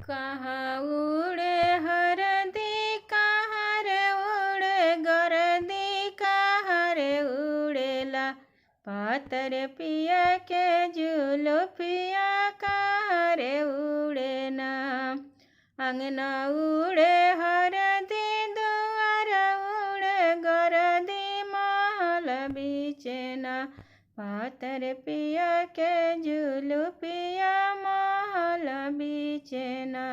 कहाँ उड़े हरदी कहाँ रे उड़े गरदी कहाँ रे उड़ेला पातर पिया के जुल्फिया कहाँ रे उड़े ना अंगना उड़े हरदी दुआर उड़े गरदी महल बीचना पातर पिया के जुल्फिया महल बीचना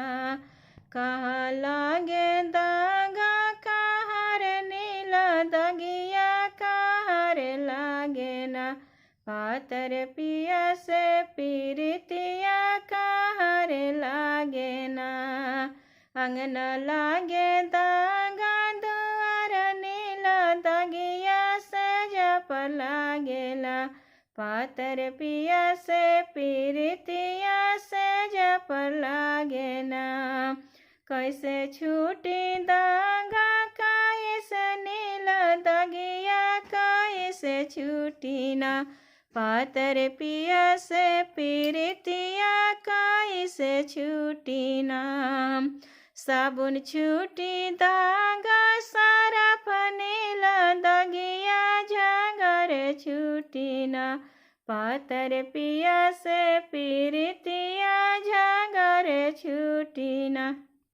कहाँ लागे दागा कहाँ रे नीला दगिया कहाँ रे लागे ना पातर पिया से पीरितिया कहाँ रे लागे ना अंगना लागे दागा दुआर नीला दगिया से जप लागेला पातर पिया से पीरितिया से जप लागे ना कैसे छूटी दागा कैसे नीला दगिया कैसे छूटी ना पातर पिया से पीरितिया कैसे छूटी ना साबुन छूटी दागा सरफ नीला दगिया झगर छूटी ना पातर पिया से पीरितिया झगर छूटी ना।